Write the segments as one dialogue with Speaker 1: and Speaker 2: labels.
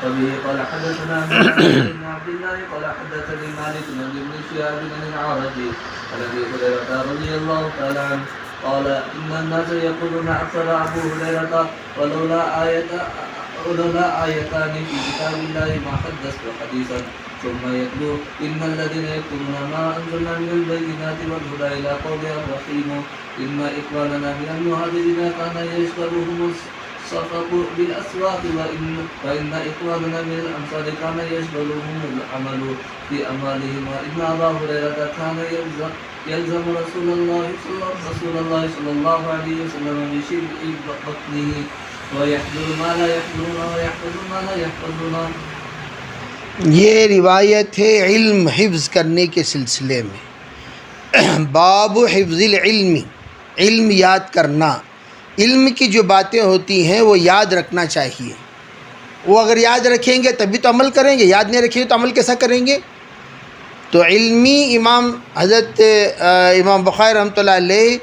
Speaker 1: وبه قال حدثنا محمد بن عبد الله قال حدثني مالك بن ابن شهاب بن العرج عن ابي هريره رضي الله تعالى عنه قال ان الناس يقولون اكثر ابو هريره ولولا آيتان في كتاب الله ما حدثت حديثا ثم يتلو ان الذين يكتمون ما انزلنا من البينات والهدى الى قول الرحيم ان اخواننا من المهاجرين كان يشغلهم الصفق بالاسواق وان اخواننا من الانصار كان يشغلهم العمل في اموالهم وان ابا هريره كان يلزم رسول الله صلى الله عليه وسلم بشبع بطنه ويحضر ما لا يحضرون ويحفظ ما لا يحفظون.
Speaker 2: یہ روایت ہے علم حفظ کرنے کے سلسلے میں. باب حفظ العلم، علم یاد کرنا. علم کی جو باتیں ہوتی ہیں وہ یاد رکھنا چاہیے. وہ اگر یاد رکھیں گے تبھی تو عمل کریں گے، یاد نہیں رکھیں گے تو عمل کیسا کریں گے؟ تو علمی حضرت امام بخاری رحمۃ اللہ علیہ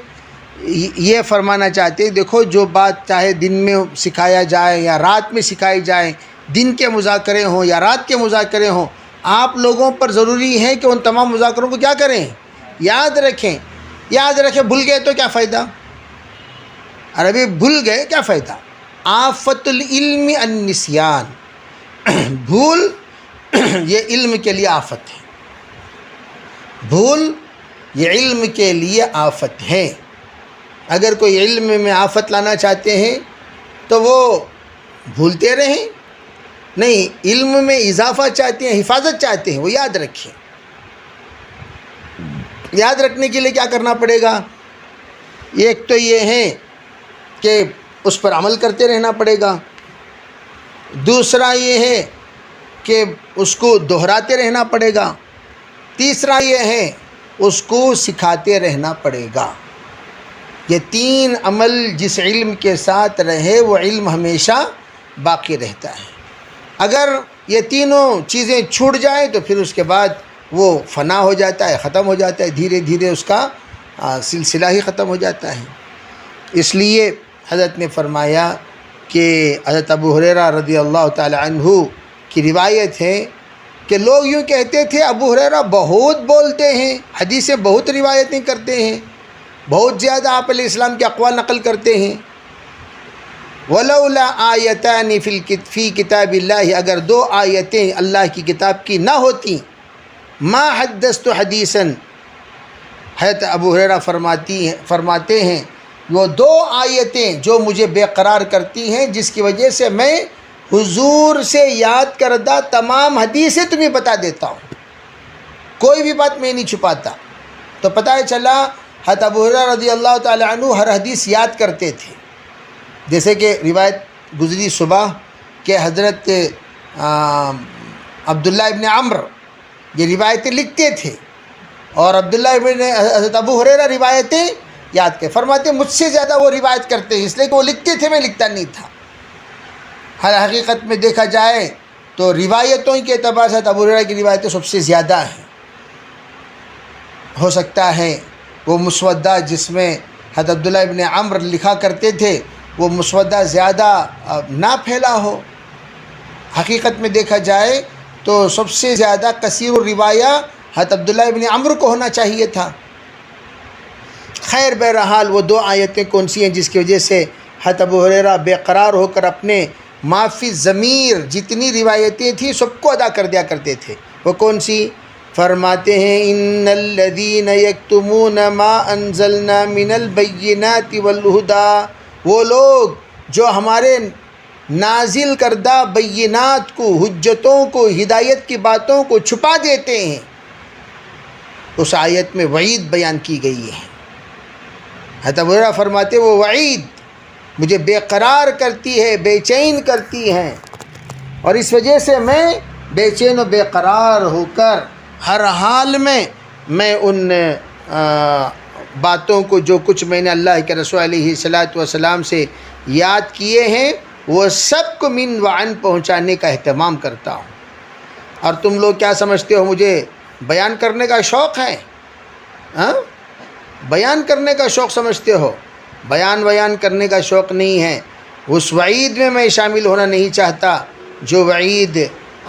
Speaker 2: یہ فرمانا چاہتے ہیں، دیکھو جو بات چاہے دن میں سکھایا جائے یا رات میں سکھائی جائے، دن کے مذاکرے ہوں یا رات کے مذاکرے ہوں، آپ لوگوں پر ضروری ہے کہ ان تمام مذاکروں کو کیا کریں؟ یاد رکھیں. یاد رکھیں، بھول گئے تو کیا فائدہ؟ عربی بھول گئے کیا فائدہ؟ آفت العلم النسیان. بھول یہ علم کے لیے آفت ہے. بھول یہ علم کے لیے آفت ہے. اگر کوئی علم میں آفت لانا چاہتے ہیں تو وہ بھولتے رہیں. نہیں، علم میں اضافہ چاہتے ہیں، حفاظت چاہتے ہیں، وہ یاد رکھیں. یاد رکھنے کے لیے کیا کرنا پڑے گا؟ ایک تو یہ ہے کہ اس پر عمل کرتے رہنا پڑے گا. دوسرا یہ ہے کہ اس کو دہراتے رہنا پڑے گا. تیسرا یہ ہے اس کو سکھاتے رہنا پڑے گا. یہ تین عمل جس علم کے ساتھ رہے وہ علم ہمیشہ باقی رہتا ہے. اگر یہ تینوں چیزیں چھوٹ جائیں تو پھر اس کے بعد وہ فنا ہو جاتا ہے، ختم ہو جاتا ہے، دھیرے دھیرے اس کا سلسلہ ہی ختم ہو جاتا ہے. اس لیے حضرت نے فرمایا کہ حضرت ابو ہریرہ رضی اللہ تعالی عنہ کی روایت ہے کہ لوگ یوں کہتے تھے ابو ہریرہ بہت بولتے ہیں، حدیثیں بہت روایتیں کرتے ہیں، بہت زیادہ آپ علیہ السلام کے اقوال نقل کرتے ہیں. ولولا آیتان فی کتاب اللہ، اگر دو آیتیں اللہ کی کتاب کی نہ ہوتی، ما حدثت حدیثا، حضرت ابو ہریرہ فرماتے ہیں وہ دو آیتیں جو مجھے بے قرار کرتی ہیں، جس کی وجہ سے میں حضور سے یاد کردہ تمام حدیثیں تمہیں بتا دیتا ہوں، کوئی بھی بات میں نہیں چھپاتا. تو پتہ چلا حضرت ابو ہریرہ رضی اللہ تعالی عنہ ہر حدیث یاد کرتے تھے. جیسے کہ روایت گزری صبح کہ حضرت عبداللہ ابن عمرو یہ روایتیں لکھتے تھے اور حضرت ابو ہریرہ روایتیں یاد کے فرماتے مجھ سے زیادہ وہ روایت کرتے ہیں، اس لیے کہ وہ لکھتے تھے، میں لکھتا نہیں تھا. ہر حقیقت میں دیکھا جائے تو روایتوں کے اعتبار سے ابو ہریرہ کی روایتیں سب سے زیادہ ہیں. ہو سکتا ہے وہ مسودہ جس میں حضرت عبداللہ ابن عمرو لکھا کرتے تھے وہ مسودہ زیادہ نہ پھیلا ہو. حقیقت میں دیکھا جائے تو سب سے زیادہ کثیر الروایہ حضرت عبداللہ ابن عمرو کو ہونا چاہیے تھا. خیر بہرحال وہ دو آیتیں کون سی ہیں جس کی وجہ سے حضرت ابو ہریرہ بے قرار ہو کر اپنے معافی ضمیر جتنی روایتیں تھیں سب کو ادا کر دیا کرتے تھے؟ وہ کون سی؟ فرماتے ہیں ان الذین یکتمون ما انزلنا من البینات والہدی، وہ لوگ جو ہمارے نازل کردہ بینات کو، حجتوں کو، ہدایت کی باتوں کو چھپا دیتے ہیں. اس آیت میں وعید بیان کی گئی ہے. حضرت ابو ہریرہ فرماتے وہ وعید مجھے بے قرار کرتی ہے، بے چین کرتی ہے، اور اس وجہ سے میں بے چین و بے قرار ہو کر ہر حال میں ان باتوں کو جو کچھ میں نے اللہ کے رسول علیہ الصلاۃ والسلام سے یاد کیے ہیں وہ سب کو من وعن پہنچانے کا اہتمام کرتا ہوں. اور تم لوگ کیا سمجھتے ہو مجھے بیان کرنے کا شوق ہے؟ بیان کرنے کا شوق سمجھتے ہو؟ بیان کرنے کا شوق نہیں ہے. اس وعید میں شامل ہونا نہیں چاہتا. جو وعید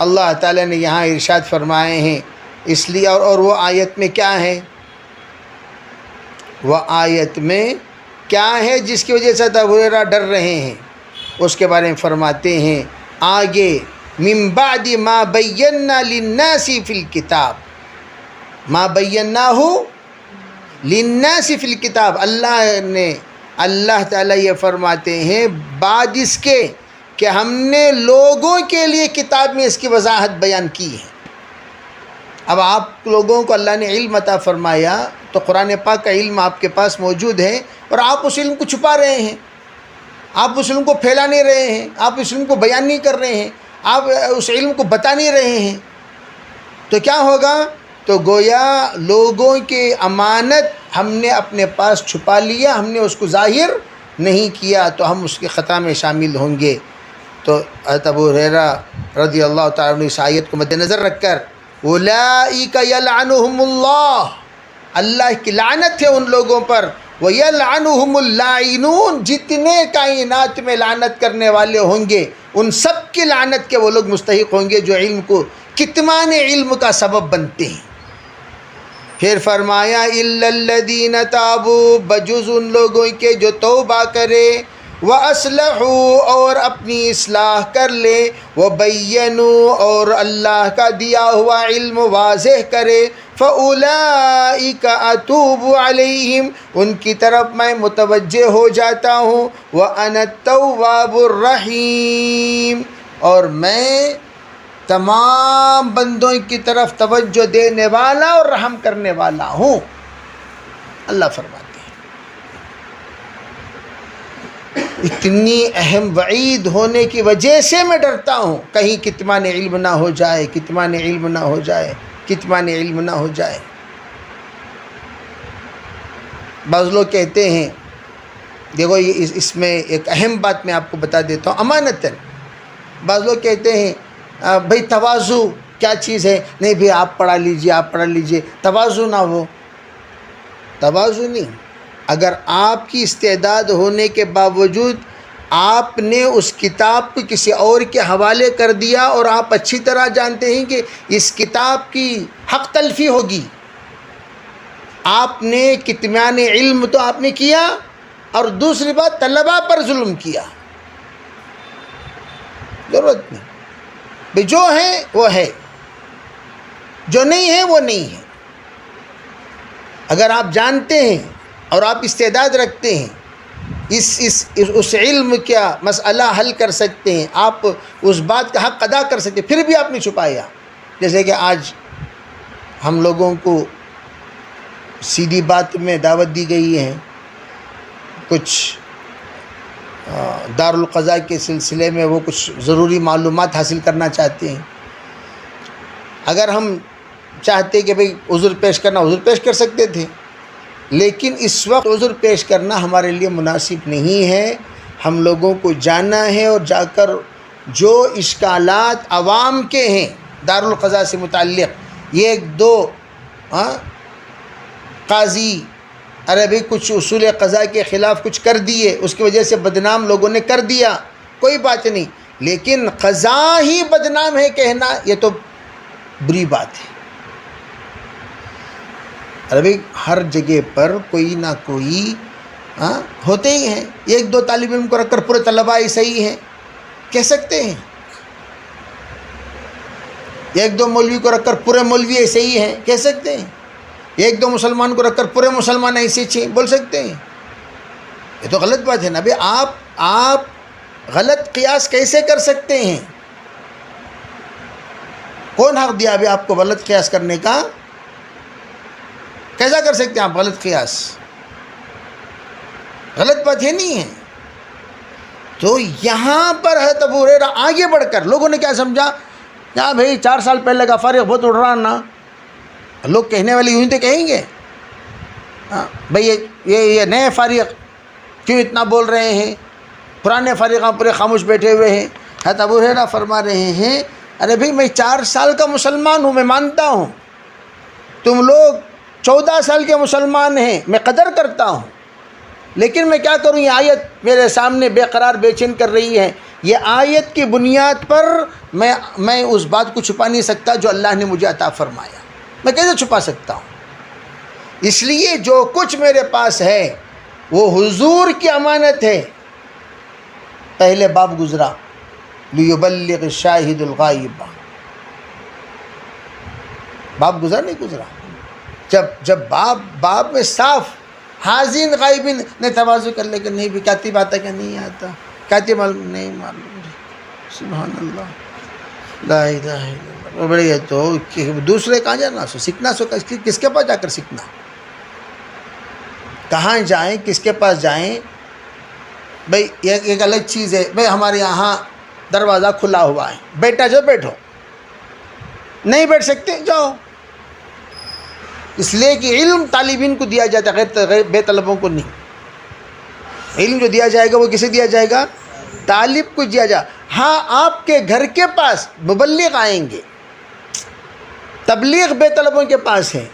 Speaker 2: اللہ تعالیٰ نے یہاں ارشاد فرمائے ہیں، اس لیے اور وہ آیت میں کیا ہے، وہ آیت میں کیا ہے جس کی وجہ سے ابو ہریرہ ڈر رہے ہیں، اس کے بارے میں فرماتے ہیں آگے، من بعد ما بینا للناس فی الکتاب، ما بیناہ للناس فی الکتاب، اللہ تعالیٰ یہ فرماتے ہیں بعد اس کے کہ ہم نے لوگوں کے لیے کتاب میں اس کی وضاحت بیان کی ہے۔ اب آپ لوگوں کو اللہ نے علم عطا فرمایا تو قرآن پاک کا علم آپ کے پاس موجود ہے، اور آپ اس علم کو چھپا رہے ہیں، آپ اس علم کو پھیلا نہیں رہے ہیں، آپ اس علم کو بیان نہیں کر رہے ہیں، آپ اس علم کو بتا نہیں رہے ہیں، تو کیا ہوگا؟ تو گویا لوگوں کے امانت ہم نے اپنے پاس چھپا لیا، ہم نے اس کو ظاہر نہیں کیا، تو ہم اس کے خطا میں شامل ہوں گے۔ تو حضرت ابو ہریرہ رضی اللہ تعالیٰ عنہ اس آیت کو مد نظر رکھ کر اولئک یلعنہم اللہ، اللہ کی لعنت ہے ان لوگوں پر، ویلعنہم اللاعنون، جتنے کائنات میں لعنت کرنے والے ہوں گے ان سب کی لعنت کے وہ لوگ مستحق ہوں گے جو علم کو کتمان علم کا سبب بنتے ہیں۔ پھر فرمایا الا الذین تابوا، بجز ان لوگوں کے جو توبہ کرے، وَأَصْلَحُوا اور اپنی اصلاح کر لے، وَبَيَّنُوا اور اللہ کا دیا ہوا علم واضح کرے، فَأُولَئِكَ أَتُوبُ عَلَيْهِمْ ان کی طرف میں متوجہ ہو جاتا ہوں، وَأَنَا التَّوَّابُ الرَّحِيمُ اور میں تمام بندوں کی طرف توجہ دینے والا اور رحم کرنے والا ہوں، اللہ فرماتے ہیں۔ اتنی اہم وعید ہونے کی وجہ سے میں ڈرتا ہوں کہیں کتمان علم نہ ہو جائے، کتمان علم نہ ہو جائے، کتمان علم نہ ہو جائے۔ بعض لوگ کہتے ہیں، دیکھو اس میں ایک اہم بات میں آپ کو بتا دیتا ہوں امانتاً، بعض لوگ کہتے ہیں بھئی تواضع کیا چیز ہے، نہیں بھئی آپ پڑھا لیجئے، آپ پڑھا لیجئے، تواضع نہ ہو، تواضع نہیں، اگر آپ کی استعداد ہونے کے باوجود آپ نے اس کتاب کو کسی اور کے حوالے کر دیا اور آپ اچھی طرح جانتے ہیں کہ اس کتاب کی حق تلفی ہوگی، آپ نے کتمان علم تو آپ نے کیا، اور دوسری بات طلباء پر ظلم کیا، ضرورت نہیں، بھئی جو ہے وہ ہے، جو نہیں ہے وہ نہیں ہے۔ اگر آپ جانتے ہیں اور آپ استعداد رکھتے ہیں، اس علم کا مسئلہ حل کر سکتے ہیں، آپ اس بات کا حق ادا کر سکتے ہیں، پھر بھی آپ نے چھپایا، جیسے کہ آج ہم لوگوں کو سیدھی بات میں دعوت دی گئی ہے، کچھ دارالقضاء کے سلسلے میں وہ کچھ ضروری معلومات حاصل کرنا چاہتے ہیں، اگر ہم چاہتے کہ بھئی عذر پیش کرنا، عذر پیش کر سکتے تھے، لیکن اس وقت عذر پیش کرنا ہمارے لیے مناسب نہیں ہے، ہم لوگوں کو جانا ہے اور جا کر جو اشکالات عوام کے ہیں دارالقضاء سے متعلق، یہ ایک دو قاضی ارے بھئی کچھ اصول قضاء کے خلاف کچھ کر دیے، اس کی وجہ سے بدنام لوگوں نے کر دیا، کوئی بات نہیں، لیکن قضاء ہی بدنام ہے کہنا یہ تو بری بات ہے۔ ارے بھئی ہر جگہ پر کوئی نہ کوئی ہوتے ہی ہیں، ایک دو طالب علم کو رکھ کر پورے طلباء ہی صحیح ہیں کہہ سکتے ہیں، ایک دو مولوی کو رکھ کر پورے مولوی ایسے ہی ہیں کہہ سکتے ہیں، ایک دو مسلمان کو رکھ کر پورے مسلمان ایسے ہی بول سکتے ہیں، یہ تو غلط بات ہے نا۔ بھئی آپ غلط قیاس کیسے کر سکتے ہیں؟ کون حق دیا ابھی آپ کو غلط قیاس کرنے کا؟ کیسا کر سکتے ہیں آپ غلط قیاس؟ غلط بات ہے نہیں ہے۔ تو یہاں پر حضرت ابو ہریرہ آگے بڑھ کر لوگوں نے کیا سمجھا، کیا بھئی 4 سال پہلے کا فارغ بہت اڑ رہا نا، لوگ کہنے والے یوں تو کہیں گے بھئی یہ نئے فارغ کیوں اتنا بول رہے ہیں، پرانے فارغ پورے خاموش بیٹھے ہوئے ہیں۔ حضرت ابو ہریرہ فرما رہے ہیں ارے بھئی میں 4 سال کا مسلمان ہوں، میں مانتا ہوں، تم لوگ 14 سال کے مسلمان ہیں، میں قدر کرتا ہوں، لیکن میں کیا کروں، یہ آیت میرے سامنے بے قرار بے چین کر رہی ہے، یہ آیت کی بنیاد پر میں اس بات کو چھپا نہیں سکتا جو اللہ نے مجھے عطا فرمایا. میں کیسے چھپا سکتا ہوں؟ اس لیے جو کچھ میرے پاس ہے وہ حضور کی امانت ہے. پہلے باب گزرا لیبلغ الشاہد الغائب، باب گزرا نہیں گزرا؟ جب باب میں صاف حاضرین غائبین نے تواضع کر لے کہ نہیں بھی کاتب آتا کہ نہیں آتا، کاتب معلوم نہیں معلوم. سبحان اللہ، لا الہ الا اللہ. بڑے ہے تو دوسرے کہاں جانا سو سیکھنا سو کس کے پاس جا کر سیکھنا؟ کہاں جائیں، کس کے پاس جائیں؟ بھئی ایک الگ چیز ہے. بھئی ہمارے یہاں دروازہ کھلا ہوا ہے، بیٹا جو بیٹھو، نہیں بیٹھ سکتے جاؤ. اس لیے کہ علم طالبین کو دیا جاتا ہے، غیر بے طلبوں کو نہیں. علم جو دیا جائے گا وہ کسے دیا جائے گا؟ طالب کو دیا جائے. ہاں آپ کے گھر کے پاس مبلغ آئیں گے، تبلیغ بے طلبوں کے پاس ہے،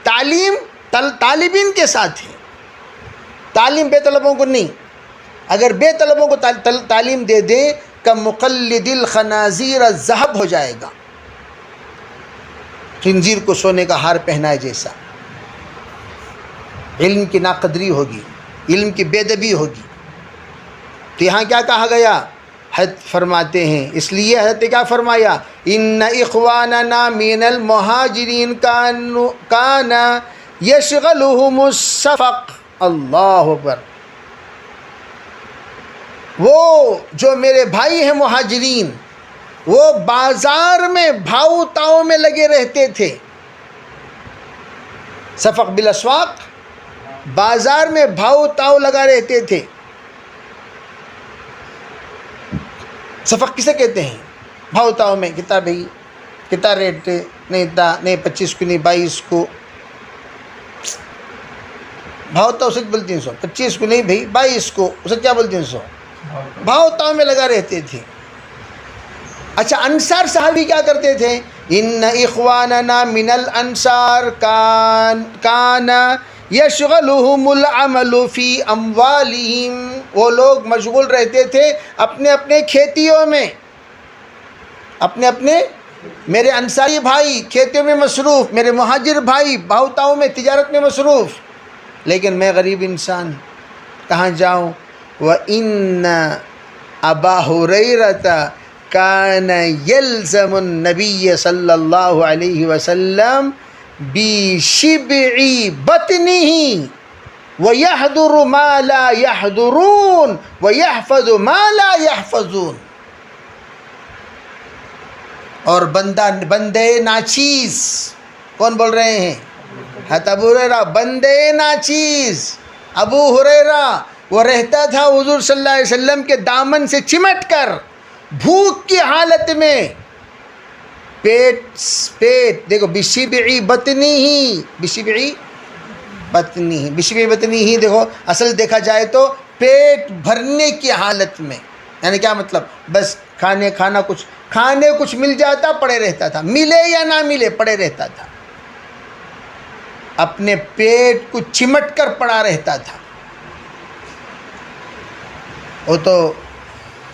Speaker 2: تعلیم طالبین کے ساتھ ہے، تعلیم بے طلبوں کو نہیں. اگر بے طلبوں کو تعلیم دے دیں کہ مقلد الخنازیر الذہب ہو جائے گا، خنزیر کو سونے کا ہار پہنائے جیسا. علم کی ناقدری ہوگی، علم کی بے ادبی ہوگی. تو یہاں کیا کہا گیا؟ حضرت فرماتے ہیں، اس لیے حضرت نے کیا فرمایا؟ ان اخواننا من المہاجرین کان یشغلہم الصفق. اللہ اکبر. وہ جو میرے بھائی ہیں مہاجرین، وہ بازار میں بھاؤ تاؤ میں لگے رہتے تھے. صفق بالاسواق، بازار میں بھاؤ تاؤ لگا رہتے تھے. صفق کسے کہتے ہیں؟ بھاؤ تاؤ میں کتا بھائی کتا ریٹ نہیں تا نہیں 25 کو نہیں 22 کو. بھاؤ تاؤ سے بولتی ہیں 100، 25 کو نہیں بھائی 22 کو، اسے کیا بولتی ہیں 100؟ بھاؤ تاؤ میں لگا رہتے تھے. اچھا انصار صحابی کیا کرتے تھے؟ ان اخواننا من الانصار کان یشغلہم العمل فی اموالہم. وہ لوگ مشغول رہتے تھے اپنے اپنے کھیتیوں میں، اپنے میرے انصاری بھائی کھیتیوں میں مصروف، میرے مہاجر بھائی بھاؤ تاؤ میں تجارت میں مصروف. لیکن میں غریب انسان کہاں جاؤں؟ وَإِنَّ أَبَا هُرَيْرَةَ كَانَ يَلْزَمُ النَّبِيَّ صلی اللہ علیہ وسلم بِشِبْعِ بَطْنِهِ وَيَحْضُرُ مَا لَا يَحْضُرُونَ وَيَحْفَظُ مَا لَا يَحْفَظُونَ. اور بندے ناچیز کون بول رہے ہیں؟ حضرت ابو ہریرہ. بندے ناچیز ابو ہریرہ وہ رہتا تھا حضور صلی اللہ علیہ وسلم کے دامن سے چمٹ کر، بھوک کی حالت میں. پیٹ دیکھو، بشبعی بطنی ہی دیکھو، اصل دیکھا جائے تو پیٹ بھرنے کی حالت میں. یعنی کیا مطلب؟ بس کھانے کچھ مل جاتا پڑے رہتا تھا، ملے یا نہ ملے پڑے رہتا تھا، اپنے پیٹ کو چمٹ کر پڑا رہتا تھا. وہ تو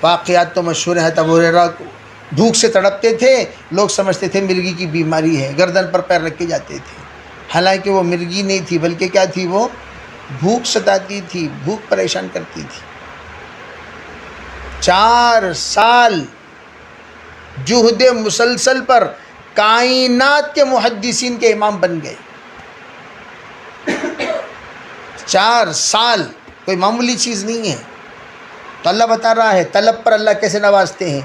Speaker 2: واقعات تو مشہور ہیں. ابو ہریرہ کو بھوک سے تڑپتے تھے، لوگ سمجھتے تھے مرگی کی بیماری ہے، گردن پر پیر رکھ کے جاتے تھے. حالانکہ وہ مرگی نہیں تھی، بلکہ کیا تھی؟ وہ بھوک ستاتی تھی، بھوک پریشان کرتی تھی. 4 سال جہد مسلسل پر کائنات کے محدثین کے امام بن گئے. 4 سال کوئی معمولی چیز نہیں ہے. تو اللہ بتا رہا ہے طلب پر اللہ کیسے نوازتے ہیں.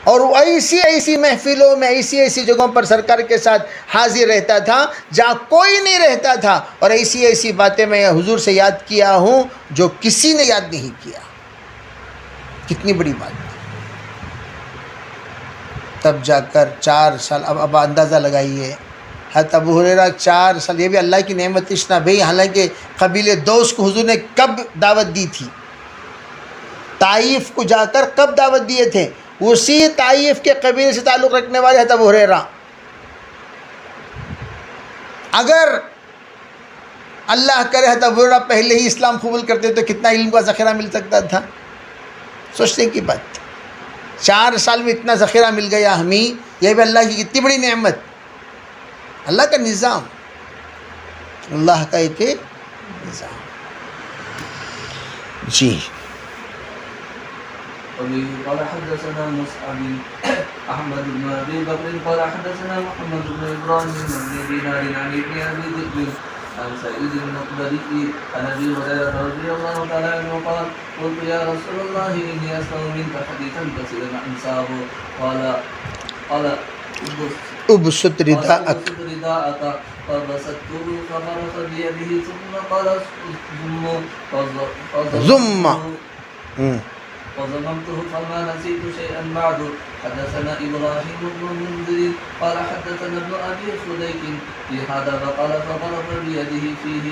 Speaker 2: اور وہ ایسی محفلوں میں ایسی جگہوں پر سرکار کے ساتھ حاضر رہتا تھا جہاں کوئی نہیں رہتا تھا. اور ایسی باتیں میں حضور سے یاد کیا ہوں جو کسی نے یاد نہیں کیا. کتنی بڑی بات. تب جا کر 4 سال اب اندازہ لگائیے. حضرت ابو ہریرہ 4 سال، یہ بھی اللہ کی نعمت اشنا بھائی. حالانکہ قبیلے دوس کو حضور نے کب دعوت دی تھی؟ طائف کو جا کر کب دعوت دیے تھے؟ اسی طائف کے قبیلے سے تعلق رکھنے والے حضرت ابو ہریرہ. اگر اللہ کرے حضرت ابو ہریرہ پہلے ہی اسلام قبول کرتے تو کتنا علم کا ذخیرہ مل سکتا تھا. سوچنے کی بات. 4 سال میں اتنا ذخیرہ مل گیا ہمیں، یہ بھی اللہ کی کتنی بڑی نعمت، اللہ کا نظام، اللہ کا ایک نظام. جی
Speaker 1: وبه قال حدثنا مصعب أحمد بن أبي بكر قال حدثنا محمد بن إبراهيم بن دينار عن ابن أبي ذئب عن سعيد المقبري عن أبي هريرة رضي الله تعالى عنه قال قلت يا رسول الله إني أسمع منك حديثا كثيرا أنساه قال
Speaker 2: ابسط رداءك
Speaker 1: فبسطته فغرف بيده ثم قال
Speaker 2: ثم
Speaker 1: فضممته فما نسيت شيئا بعد. حدثنا إبراهيم بن المنذر قال حدثنا ابن أبي خليك في هذا فقال فغرف بيده فيه.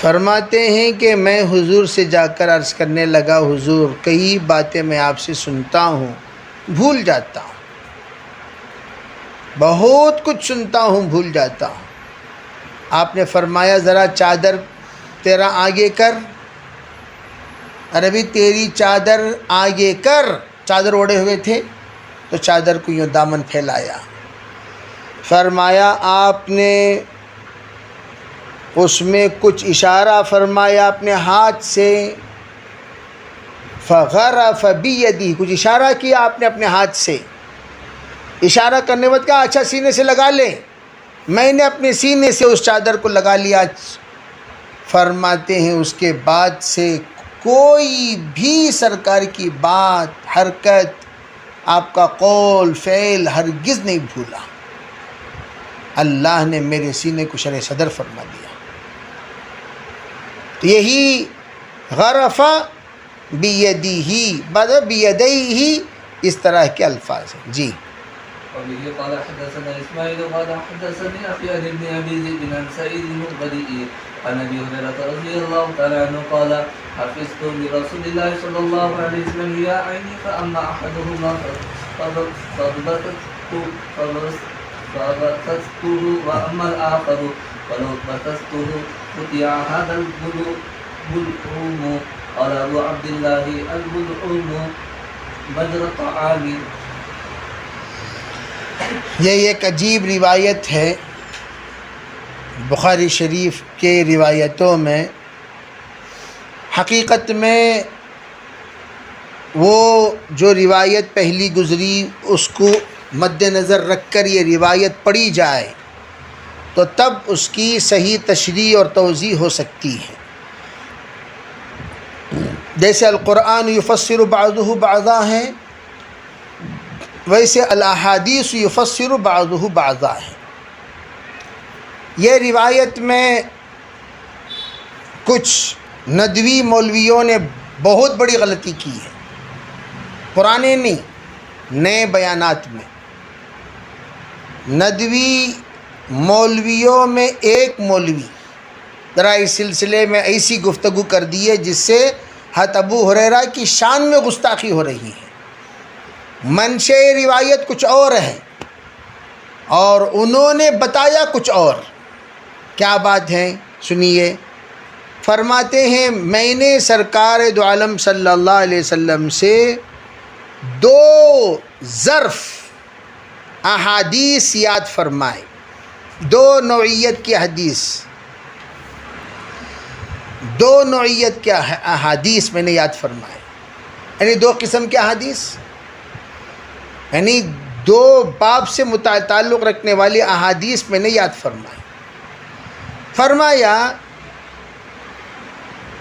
Speaker 2: فرماتے ہیں کہ میں حضور سے جا کر عرض کرنے لگا، حضور کئی باتیں میں آپ سے سنتا ہوں، بھول جاتا ہوں، بہت کچھ سنتا ہوں، بھول جاتا ہوں. آپ نے فرمایا ذرا چادر تیرا آگے کر، ارے بھی تیری چادر آگے کر. چادر اوڑے ہوئے تھے تو چادر کو یوں دامن پھیلایا. فرمایا آپ نے اس میں کچھ اشارہ فرمایا اپنے ہاتھ سے، فغرف بیدی، کچھ اشارہ کیا آپ نے اپنے ہاتھ سے. اشارہ کرنے وقت کہا اچھا سینے سے لگا لے. میں نے اپنے سینے سے اس چادر کو لگا لیا. فرماتے ہیں اس کے بعد سے کوئی بھی سرکار کی بات، حرکت، آپ کا قول، فعل ہرگز نہیں بھولا. اللہ نے میرے سینے کو شرح صدر فرما دیا. تو یہی غرفہ بیدیہ، بعد بیدیہ، اس طرح کے الفاظ ہیں. جی
Speaker 1: وبه قال حدثنا إسماعيل قال حدثني أخي عن ابن أبي ذئب عن سعيد المقبري عن أبي هريرة رضي الله تعالى عنه قال حفظت لرسول الله صلى الله عليه وسلم يا عيني فأما أحدهما فبسطته وأما الآخر فلو بسطته قطع هذا البلعوم. قال أبو عبد الله البلعوم بدر الطعام.
Speaker 2: یہ ایک عجیب روایت ہے بخاری شریف کے روایتوں میں. حقیقت میں وہ جو روایت پہلی گزری اس کو مد نظر رکھ کر یہ روایت پڑھی جائے تو تب اس کی صحیح تشریح اور توضیح ہو سکتی ہے. جیسے القرآن یفسر بعضہ بعضا ہے، ویسے الاحادیث یفسر بعضہ بعضا ہے. یہ روایت میں کچھ ندوی مولویوں نے بہت بڑی غلطی کی ہے، پرانے نہیں نئے بیانات میں. ندوی مولویوں میں ایک مولوی ذرا اس سلسلے میں ایسی گفتگو کر دی ہے جس سے حضرت ابو ہریرہ کی شان میں گستاخی ہو رہی ہے. منشأ روایت کچھ اور ہے اور انہوں نے بتایا کچھ اور. کیا بات ہے سنیے. فرماتے ہیں میں نے سرکار دو عالم صلی اللہ علیہ وسلم سے 2 ظرف احادیث یاد فرمائے، 2 نوعیت کی حدیث، 2 نوعیت کے احادیث میں نے یاد فرمائے. یعنی 2 قسم کے احادیث، یعنی 2 باب سے تعلق رکھنے والی احادیث میں نے یاد فرمائی. فرمایا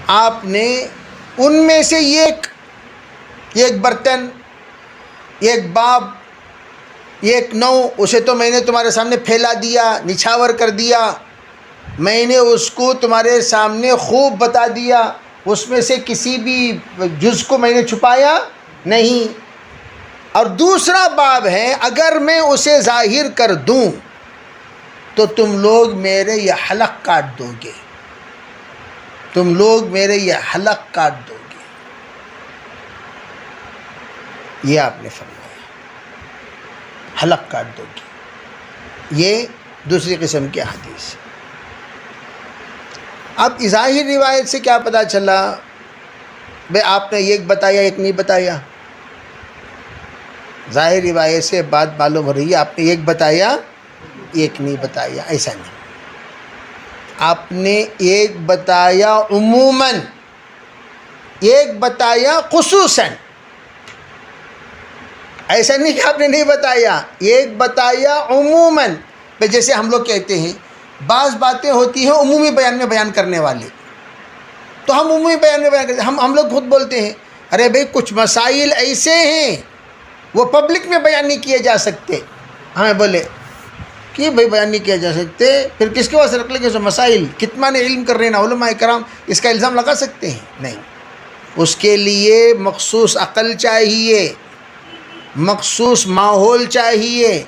Speaker 2: آپ نے ان میں سے ایک برتن، ایک باب، ایک نوع، اسے تو میں نے تمہارے سامنے پھیلا دیا، نچھاور کر دیا، میں نے اس کو تمہارے سامنے خوب بتا دیا، اس میں سے کسی بھی جز کو میں نے چھپایا نہیں. اور دوسرا باب ہے اگر میں اسے ظاہر کر دوں تو تم لوگ میرے یہ حلق کاٹ دو گے، تم لوگ میرے یہ حلق کاٹ دو گے. یہ آپ نے فرمایا حلق کاٹ دو گے. یہ دوسری قسم کی حدیث. اب ظاہر روایت سے کیا پتہ چلا بھائی آپ نے ایک بتایا ایک نہیں بتایا، ظاہر روایت سے بات معلوم ہو رہی ہے آپ نے ایک بتایا ایک نہیں بتایا، ایسا نہیں، آپ نے ایک بتایا عموماً، ایک بتایا خصوصاً، ایسا نہیں کہ آپ نے نہیں بتایا، ایک بتایا عموماً۔ جیسے ہم لوگ کہتے ہیں بعض باتیں ہوتی ہیں عمومی بیان میں بیان کرنے والے، تو ہم عمومی بیان میں بیان کرتے ہیں، ہم لوگ خود بولتے ہیں ارے بھئی کچھ مسائل ایسے ہیں وہ پبلک میں بیان نہیں کیے جا سکتے، ہمیں بولے کہ بھئی بیان نہیں کیا جا سکتے، پھر کس کے واسطے رکھ لیں گے مسائل؟ کتمان علم کر رہے ہیں علماء کرام، اس کا الزام لگا سکتے ہیں؟ نہیں، اس کے لیے مخصوص عقل چاہیے، مخصوص ماحول چاہیے،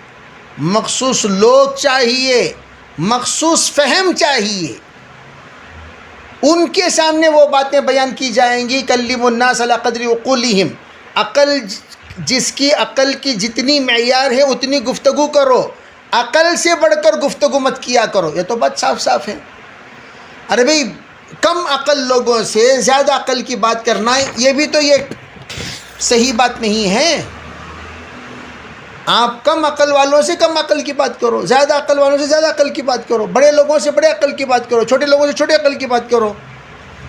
Speaker 2: مخصوص لوگ چاہیے، مخصوص فہم چاہیے، ان کے سامنے وہ باتیں بیان کی جائیں گی۔ کلموا الناس علی قدر عقولہم، عقل جس کی عقل کی جتنی معیار ہے اتنی گفتگو کرو، عقل سے بڑھ کر گفتگو مت کیا کرو، یہ تو بات صاف صاف ہے۔ ارے بھئی کم عقل لوگوں سے زیادہ عقل کی بات کرنا، یہ بھی تو یہ صحیح بات نہیں ہے۔ آپ کم عقل والوں سے کم عقل کی بات کرو، زیادہ عقل والوں سے زیادہ عقل کی بات کرو، بڑے لوگوں سے بڑے عقل کی بات کرو، چھوٹے لوگوں سے چھوٹے عقل کی بات کرو،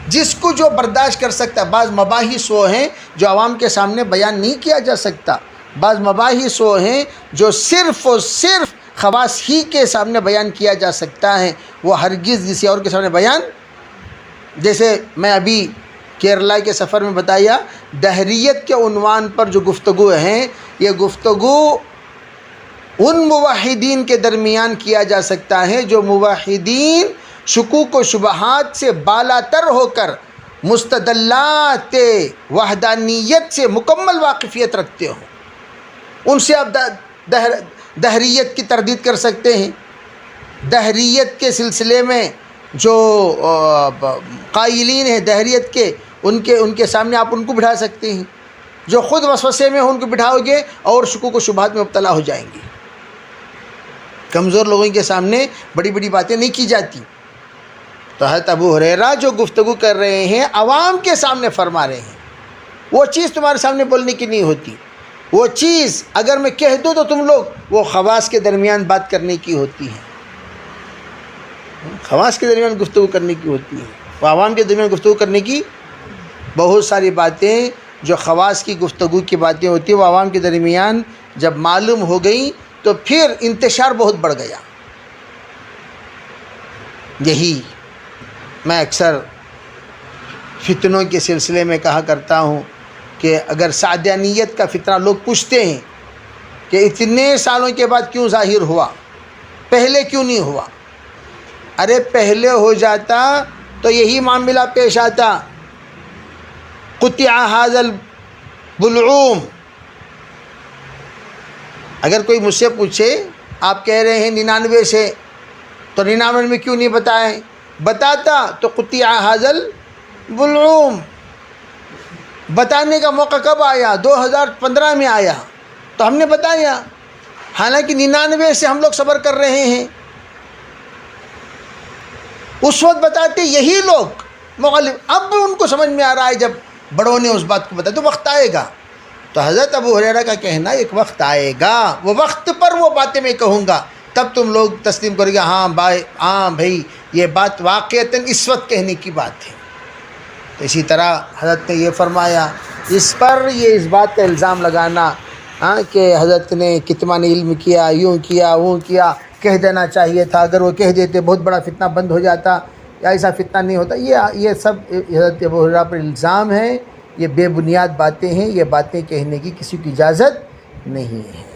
Speaker 2: جس کو جو برداشت کر سکتا ہے۔ بعض مباحث وہ ہیں جو عوام کے سامنے بیان نہیں کیا جا سکتا، بعض مباحث وہ ہیں جو صرف اور صرف خواص ہی کے سامنے بیان کیا جا سکتا ہے، وہ ہرگز کسی اور کے سامنے بیان، جیسے میں ابھی کیرلا کے سفر میں بتایا، دہریت کے عنوان پر جو گفتگو ہیں، یہ گفتگو ان موحدین کے درمیان کیا جا سکتا ہے جو موحدین شکوک و شبہات سے بالا تر ہو کر مستدلات وحدانیت سے مکمل واقفیت رکھتے ہوں، ان سے آپ دہریت کی تردید کر سکتے ہیں۔ دہریت کے سلسلے میں جو قائلین ہیں دہریت کے، ان کے سامنے آپ ان کو بٹھا سکتے ہیں، جو خود وسوسے میں ان کو بٹھاؤ گے اور شکوک و شبہات میں مبتلا ہو جائیں گے۔ کمزور لوگوں کے سامنے بڑی بڑی باتیں نہیں کی جاتی۔ تو حضرت ابو ہریرہ جو گفتگو کر رہے ہیں عوام کے سامنے فرما رہے ہیں، وہ چیز تمہارے سامنے بولنے کی نہیں ہوتی، وہ چیز اگر میں کہہ دوں تو تم لوگ، وہ خواص کے درمیان بات کرنے کی ہوتی ہے، خواص کے درمیان گفتگو کرنے کی ہوتی ہے، وہ عوام کے درمیان گفتگو کرنے کی بہت ساری باتیں جو خواص کی گفتگو کی باتیں ہوتی ہیں، وہ عوام کے درمیان جب معلوم ہو گئیں تو پھر انتشار بہت بڑھ گیا۔ یہی میں اکثر فتنوں کے سلسلے میں کہا کرتا ہوں کہ اگر سعدیانیت کا فتنہ لوگ پوچھتے ہیں کہ اتنے سالوں کے بعد کیوں ظاہر ہوا، پہلے کیوں نہیں ہوا؟ ارے پہلے ہو جاتا تو یہی معاملہ پیش آتا، قطع ھذا البلعوم۔ اگر کوئی مجھ سے پوچھے آپ کہہ رہے ہیں 99 سے، تو 99 میں کیوں نہیں بتائیں؟ بتاتا تو قطع ھذا البلعوم۔ بتانے کا موقع کب آیا؟ 2015 میں آیا تو ہم نے بتایا، حالانکہ 99 سے ہم لوگ صبر کر رہے ہیں۔ اس وقت بتاتے یہی لوگ مغلب، اب ان کو سمجھ میں آ رہا ہے جب بڑوں نے اس بات کو بتایا، تو وقت آئے گا۔ تو حضرت ابو ہریرہ کا کہنا ایک وقت آئے گا، وہ وقت پر وہ باتیں میں کہوں گا، تب تم لوگ تسلیم کرو گے، ہاں بھائی یہ بات واقعتاً اس وقت کہنے کی بات ہے۔ تو اسی طرح حضرت نے یہ فرمایا، اس پر یہ اس بات کا الزام لگانا کہ حضرت نے کتمان علم کیا، یوں کیا وہ کیا، کہہ دینا چاہیے تھا، اگر وہ کہہ دیتے بہت بڑا فتنہ بند ہو جاتا، یا ایسا فتنہ نہیں ہوتا، یہ سب حضرت ابو ہریرہ پر الزام ہے، یہ بے بنیاد باتیں ہیں، یہ باتیں کہنے کی کسی کی اجازت نہیں ہے۔